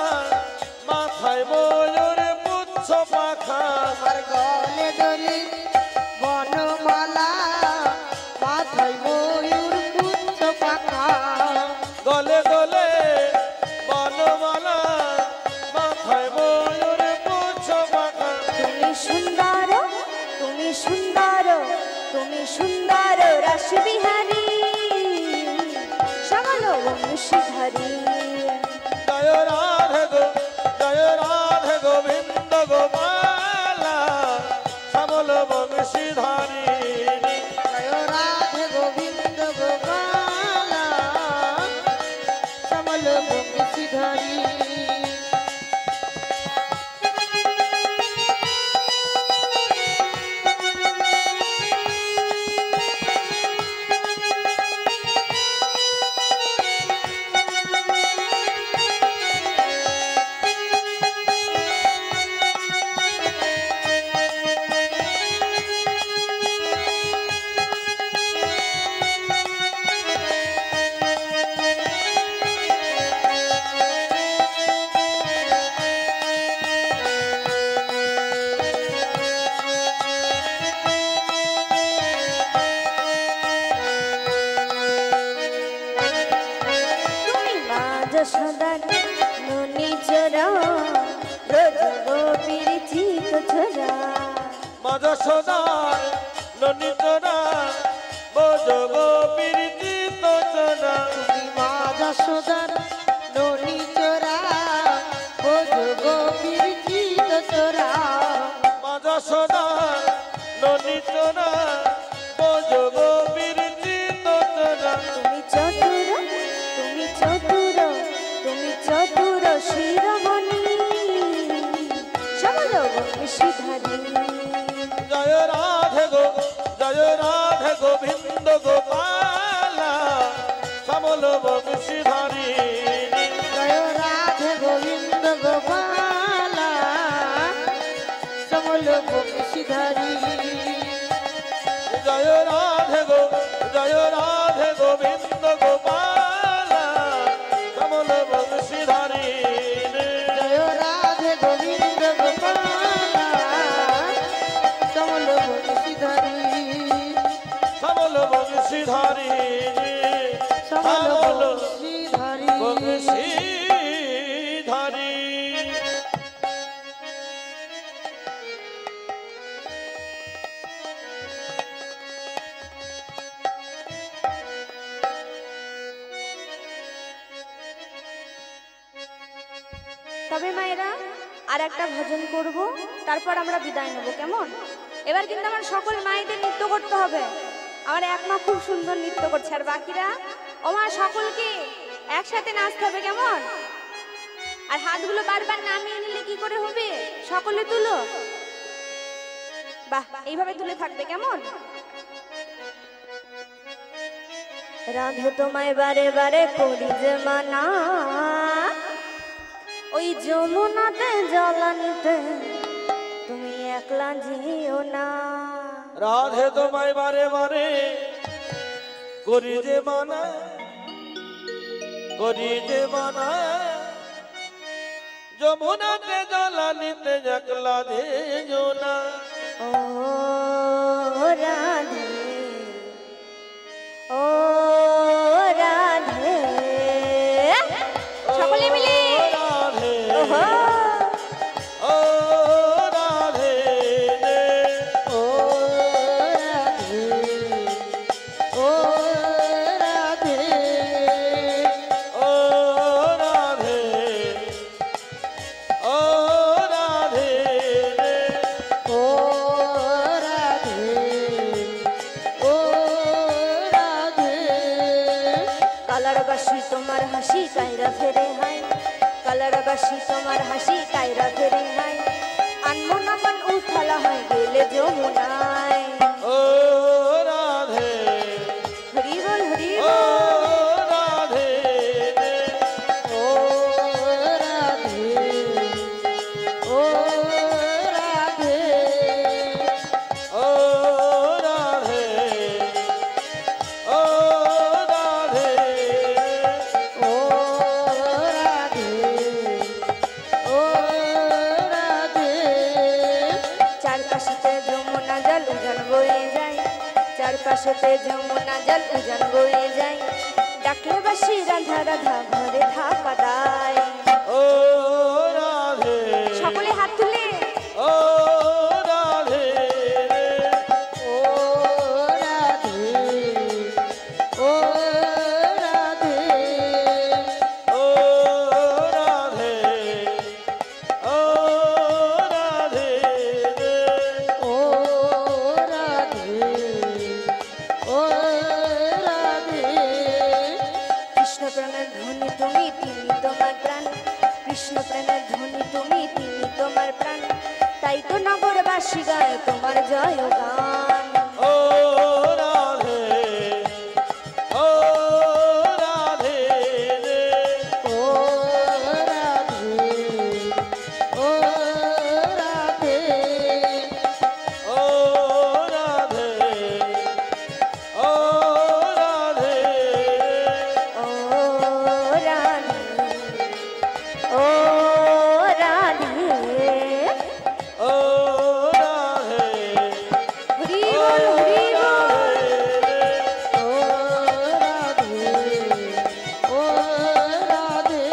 মাথায় ময়ূর পুচ্ছ পাখা। আমার গলে দলি বনমালা মাথায় ময়ূর পুচ্ছ পাখা। গলে দোলে বনমালা মাথায় ময়ূর পুচ্ছ পাখা। তুমি সুন্দর তুমি সুন্দর তুমি সুন্দর রাসবিহারী শ্যামল বংশীধারী। জয় রাধে গো জয় রাধে গোবিন্দ গোপাল শ্যামল বংশীধারী। জয় রাধে গোবিন্দ গোপাল শ্যামল বংশীধারী। তুমি মা যশোদার ননি চোরা রোজ গোপীর চিত চোরা। মা যশোদার ননি চোরা বোঝ গোপীর চিত চোরা। তুমি মা যশোদার ননি চোরা বোঝ গোপীর চিত চোরা। মা যশোদার ননি চোরা বোঝ গোপীর চিত চোরা। তুমি চতুর তুমি চতুর তুমি চতুর শিরোমণি শ্যামল বংশীধারী। জয় রাধে গো জয় রাধে গোবিন্দ গোপাল শ্যামল বংশীধারী। জয় রাধে গোবিন্দ গোপাল শ্যামল বংশীধারী। জয় রাধে গো জয় রাধে গোবিন্দ গোপাল শ্যামল বংশীধারী। তবে মায়েরা আর একটা ভজন করব, তারপর আমরা বিদায় নেব, কেমন? এবার কিন্তু আমার সকল মায়েদের নৃত্য করতে হবে। আমার এক মা খুব সুন্দর নৃত্য করছে, আর বাকিরা ও মা সকলকে একসাথে নাচতে হবে, কেমন? আর হাতগুলো বারবার নামিয়ে নিলে কি করে হবে? সকলে তুলো, বাহ, এইভাবে তুলে থাকবে, কেমন? রাধে তোমায় বারে বারে করি যে মানা, ওই যমুনাতে জলানিতে তুমি একলা যেও না। রাধে তোমায় বারে বারে করি যে মানা, করি যে মানা, যমুনাতে জলানিতে একলা যেও না। ও রাধে, ও রাধে, সকলে মিলে রাধে, ওহো, ও রাধে রে, ও রাধে, ও রাধে, ও রাধে, ও রাধে রে, ও রাধে, ও রাধে। কালার বাসি তোমার হাসি কায়রা ফেরে হাই, কালার বাসি তোমার হাসি কায়রা ফেরে হাই, আনমন আমন উথালা হয় গেলে যমুনায়। ও রাধে, হরি বল, হরি ও বল। রাধে রে, ও রাধে, ও রাধে, ও রাধে, ও রাধে রে, ও রাধে, ও রাধে। চারপাশেতে যমুনা জল উজান বয়ে যায়, চারপাশেতে যমুনা জল উজান বয়ে যায়, ডাকলে বাসি রাধা রাধা ঘরে থাকা দায়। ও রাধে, সকলে হাত তুলে ও রাধে রে, ও রাধে, ও রাধে, ও রাধে, ও রাধে রে, ও রাধে, ও রাধে। কৃষ্ণ প্রেমের ধ্বনি তুমি, তিনি তোমার প্রাণ, কৃষ্ণ প্রেমের ধ্বনি তুমি, তিনি তোমার প্রাণ, তাই তো নগরবাসী গায় তোমার জয় গান। ও রাধে, ও রাধে রে, ও রাধে, ও রাধে, ও রাধে, ও রাধে রে, ও রাধে, ও রাধে, ও রাধে, হরি বল, হরি বল। ও রাধে, ও রাধে,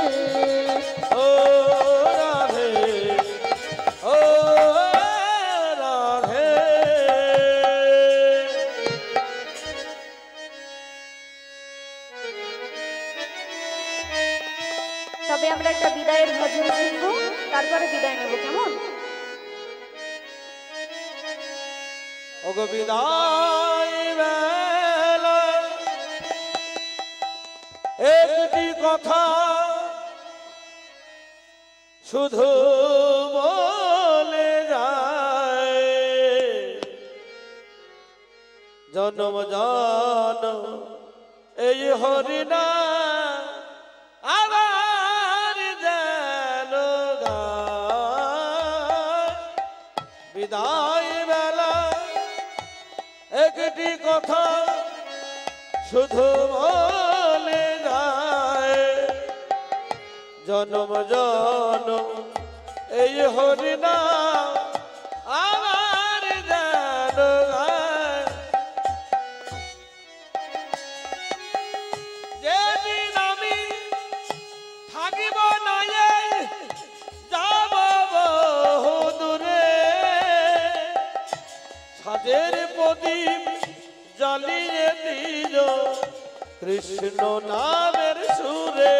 ও রাধে, ও রাধে। তবে আমরা একটা বিদায়ের ভজন শুনবো, তারপরে বিদায় নেব, কেমন? ওগো বিদায় বেলা একটি কথা শুধু বলে যায়, জনম জনম এই হরিনা আবার যেন গায়। বিদায় বেলা একটি কথা শুধু বলে যায়, জনম জনম এই হরিনা আমার যেন গায়। যেদিন আমি থাকিব না এই যাব বহু দূরে, সাজের প্রদীপ জ্বালিয়ে দিল কৃষ্ণ নামের সুরে।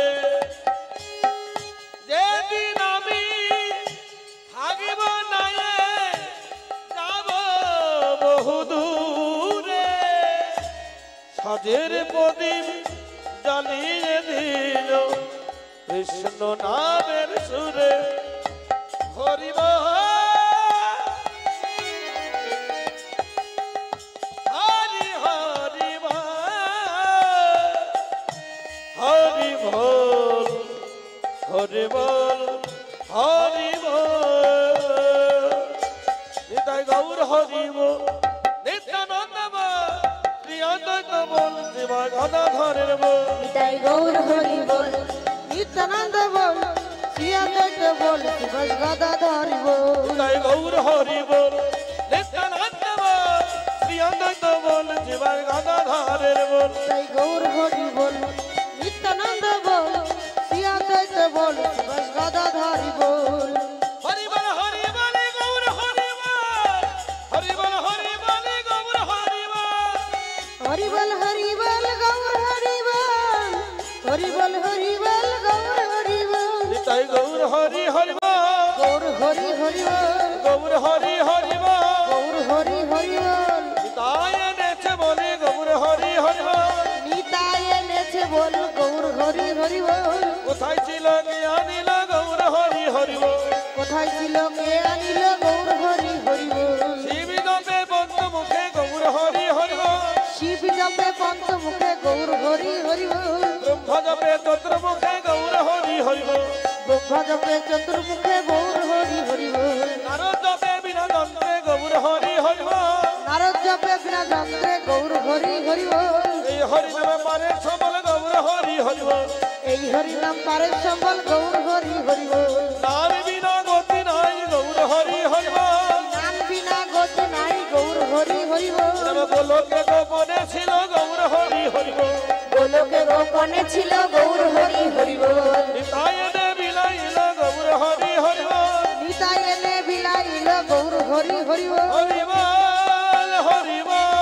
যেদিন আমি কাজের প্রদীপ জ্বালিয়ে দিল কৃষ্ণ নামের সুরে হরি বল হরি হরি হরি বল হরি বল হরি বল নিতাই গৌর হরি বল নিত্যানন্দ বল প্রিয়ানন্দ বল শিবা গদাধরের বল নিতাই গৌর হরি বল নিত্যানন্দ বল শ্রীঅদ্বৈত বল শিব গদাধর বল নিতাই গৌর হরি বল নিত্যানন্দ বল প্রিয়ানন্দ বল শিবা গদাধরের বল নিতাই গৌর হরি বল নিত্যানন্দ বল শ্রীঅদ্বৈত বল শিব গদাধর বল হরি বল গৌর হরি বল হরি বল গৌর হরি বল হরি বল গৌর হরি বল হরি বল গৌর হরি বল নিতাই গৌর হরি হরি বল গৌর হরি হরি বল গৌর হরি হরি বল গৌর হরি হরি বল নিতাই এনেছে বলে গৌর হরি হরি বল নিতাই এনেছে বল গৌর হরি হরি বল কোথায় ছিল কে আনিল গৌর হরি হরি বল কোথায় ছিল কে আনিল গৌর হরি হরি বল শিব জপে পঞ্চমুখে গৌর হরি হরি বল শিব জপে পঞ্চমুখে গৌর হরি হরি বল ব্রহ্ম জপে চতুর্মুখে গৌর হরি হরি বল ব্রহ্মা জপে চতুর্মুখে গৌর হরি হরি বল নারদ জপে বিনা যন্ত্রে গৌর হরি হরি বল নারদ জপে বিনা যন্ত্রে গৌর হরি হরি বল এই হরি নামে পারে সবল গৌর হরি হরি বল এই হরি নাম পারে সম্বল গৌর হরি হরি বল নাম বিনা গতি নাই গৌর হরি হরি বল নাম বিনা গতি নাই গৌর হরি হরি বল নামে গোলকে গোপনে ছিল গৌর হরি হরি বল গোলকে গোপনে ছিল গৌর হরি হরি বল নিতাই এনে বিলাইল গৌর হরি হরি বল নিতাই এনে বিলাইল গৌর হরি হরি বল হরি বল হরি বল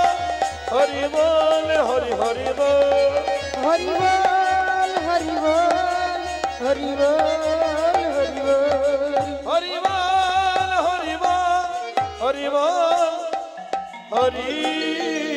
হরি বল হরি হরি বল হরি বল হরি বল হরি বল হরি বল হরি বল হরি বল হরি বল হরি